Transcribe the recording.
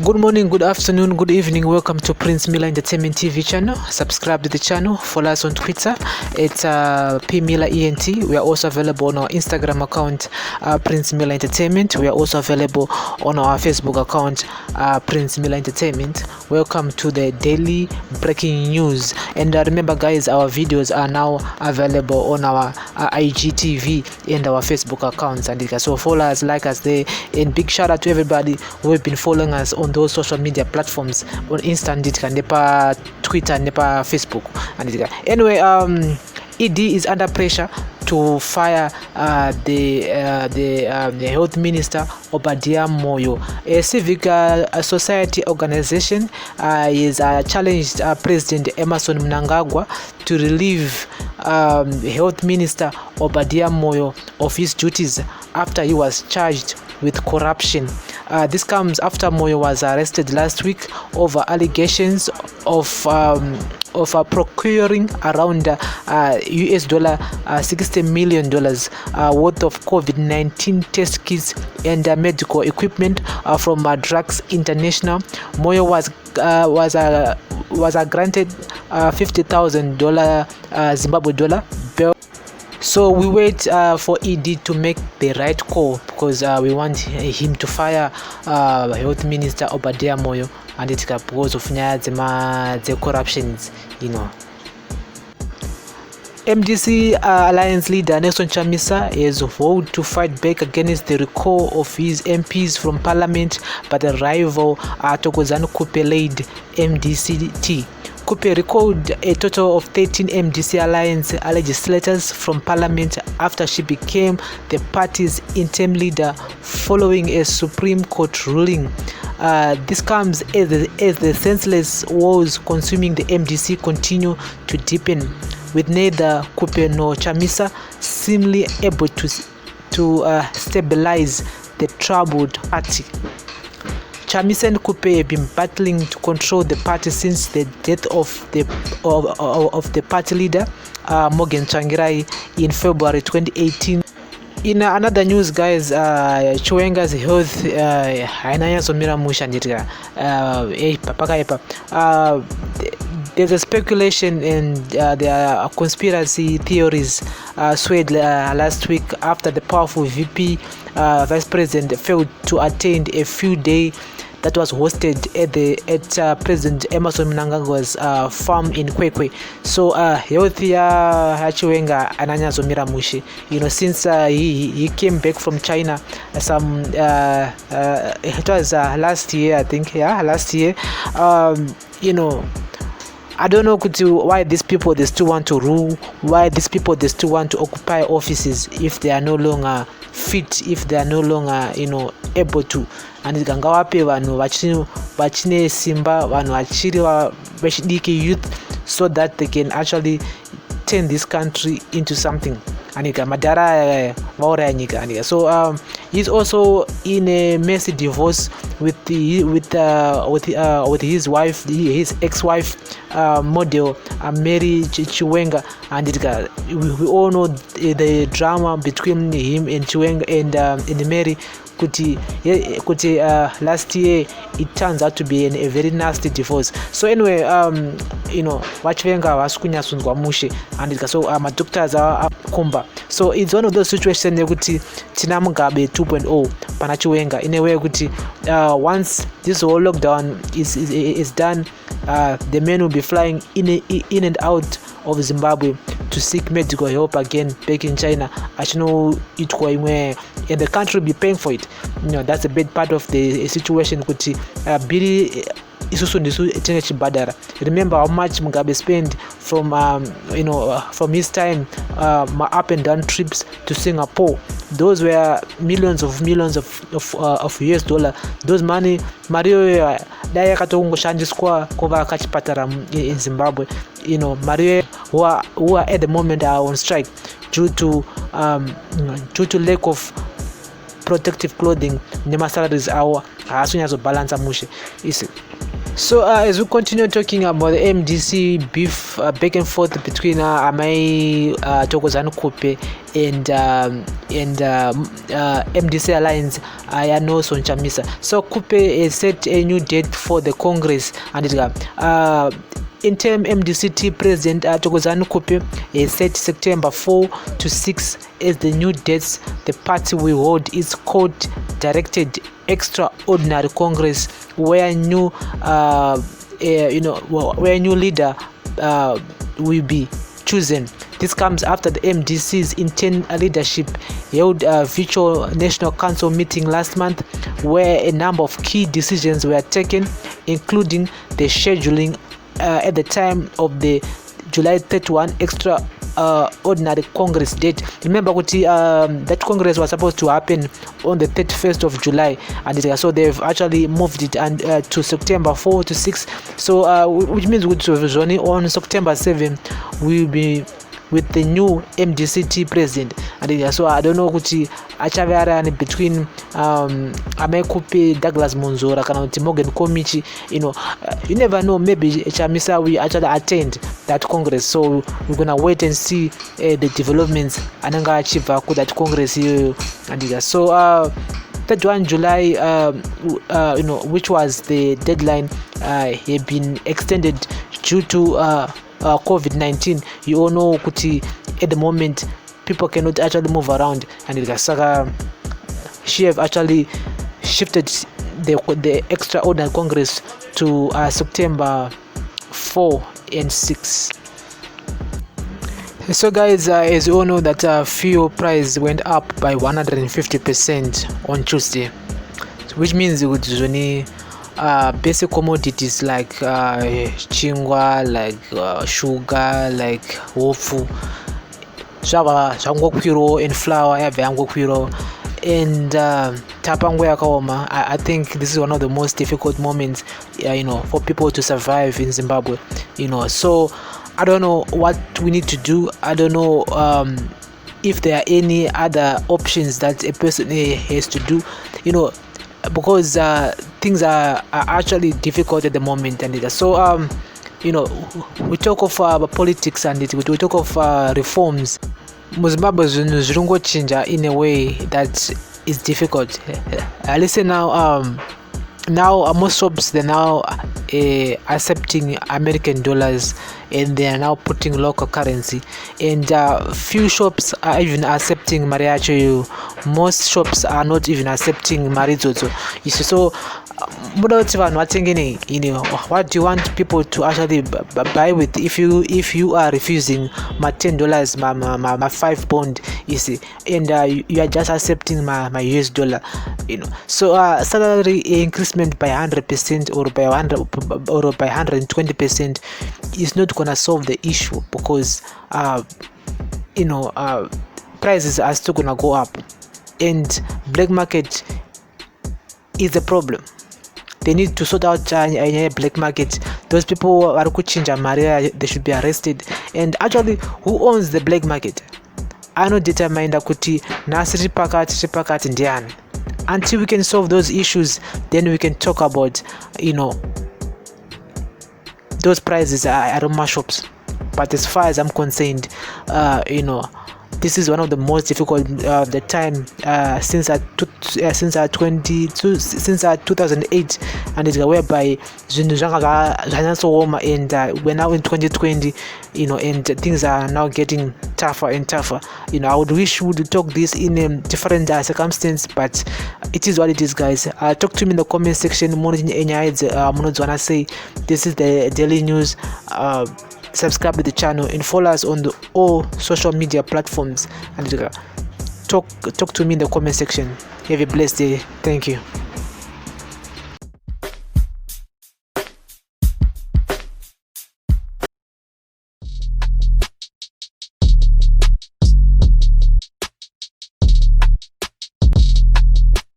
Good morning, good afternoon, good evening. Welcome to Prince Miller Entertainment TV channel. Subscribe to the channel. Follow us on Twitter. It's pmillerent. We are also available on our Instagram account, Prince Miller Entertainment. We are also available on our Facebook account, Prince Miller Entertainment. Welcome to the daily breaking news. And remember, guys, our videos are now available on our IGTV and our Facebook accounts. And so follow us, like us there. And big shout out to everybody who have been following us on those social media platforms on Insta, nepa Twitter, nepa Facebook. Anyway, ED is under pressure to fire the Health Minister Obadiah Moyo. A civic society organization is challenged President Emmerson Mnangagwa to relieve Health Minister Obadiah Moyo of his duties after he was charged with corruption. This comes after Moyo was arrested last week over allegations of procuring around $60 million worth of COVID-19 test kits and medical equipment from Drugs International. Moyo was granted $50,000 Zimbabwe dollar bail. So we wait for ED to make the right call, because we want him to fire Health Minister Obadiah Moyo, and it's because of the corruptions, MDC Alliance leader Nelson Chamisa has vowed to fight back against the recall of his MPs from Parliament by the rival Thikhozani Khupe-led MDC-T. Khupe recalled a total of 13 MDC Alliance legislators from Parliament after she became the party's interim leader following a Supreme Court ruling. This comes as the senseless wars consuming the MDC continue to deepen, with neither Khupe nor Chamisa seemingly able to stabilize the troubled party. Chamisa and Khupe have been battling to control the party since the death of the party leader, Morgan Tsvangirai, in February 2018. In another news, guys, Chiwenga's health there's a speculation and there are conspiracy theories swayed last week after the powerful VP Vice President failed to attend a few day that was hosted at President Emmerson Mnangagwa's farm in Khupe. So health Chiwenga ananyazomira mushe. Since he came back from China it was last year, I think. Last year. I don't know why these people they still want to rule, why these people they still want to occupy offices if they are no longer fit, if they are no longer able to. And gangawape vanhu vachine simba, vanhu vachiri vechidiki youth, so that they can actually turn this country into something. Madara vauraya nyika. So he's also in a messy divorce with his wife, his ex-wife, model Mary Chiwenga, and we all know the drama between him and Chiwenga and Mary. Last year it turns out to be a very nasty divorce. So anyway, Chiwenga waskunyasunzwa mushe, and so my doctors are kumba. So it's one of those situations yekuti tina Mugabe 2.0 pana Chiwenga, in a way yekuti once this whole lockdown is done, the men will be flying in and out of Zimbabwe to seek medical help again back in China. And the country will be paying for it. That's a big part of the situation. Remember how much Mugabe spent from his time up and down trips to Singapore. Those were millions of US dollar. Those money Mario daya katongoshandiswa kuva kachipatara in Zimbabwe. Mario who are at the moment are on strike due to lack of protective clothing. Nema salaries are as soon as balance mushe. So as we continue talking about the MDC beef back and forth between Thikhozani Khupe and MDC Alliance, I know Sonchamisa. So Khupe has set a new date for the Congress, and interim MDCT President Thikhozani Khupe has set September 4 to 6 as the new dates the party will hold its court-directed extraordinary Congress, where new leader will be chosen. This comes after the MDC's interim leadership held a virtual National Council meeting last month, where a number of key decisions were taken, including the scheduling at the time of the July 31 extraordinary Congress date. Remember that Congress was supposed to happen on the 31st of July, and so they've actually moved it to September 4 to 6. So which means on September 7 we'll be with the new MDCT president, and so I don't know achavera between Khupe, Douglas Munzora, kana Morgan Komichi. You never know, maybe Chamisa we actually attend that Congress, so we're gonna wait and see the developments ananga achieve that Congress here. And so 31 July, which was the deadline, had been extended due to COVID-19. You all know at the moment people cannot actually move around, and she have actually shifted the extraordinary Congress to September 4 and 6. So guys, as you all know that fuel price went up by 150% on Tuesday, which means it was only basic commodities like chingwa, like sugar, like wofu, zvangokwirawo, and flour yabva, and tapangwe yakaoma. I think this is one of the most difficult moments for people to survive in Zimbabwe. So I don't know what we need to do. I don't know if there are any other options that a person has to do, because things are actually difficult at the moment. And so we talk of politics, and we talk of reforms. Zimbabwe zvirongochinja in a way that is difficult. Listen now, most shops, they're now accepting American dollars, and they are now putting local currency, and few shops are even accepting mariachi. Most shops are not even accepting marizozo. So what do you want people to actually buy with if you are refusing my $10, my 5 pound, and you are just accepting my US dollar, so salary increasement by 100% or by 120% is not gonna solve the issue, because prices are still gonna go up, and black market is the problem. They need to sort out a black market. Those people who are kuchinja Maria, they should be arrested. And actually, who owns the black market? I know determine kuti nasiri pakati ndiani. Until we can solve those issues, then we can talk about those prices at Roma shops. But as far as I'm concerned, this is one of the most difficult the time since 2008, and it's whereby and we're now in 2020, and things are now getting tougher and tougher. I would wish we would talk this in a different circumstance, but it is what it is, guys. Talk to me in the comment section. Say this is the Daily News. Subscribe to the channel and follow us on all social media platforms, and talk to me in the comment section. Have a blessed day. Thank you.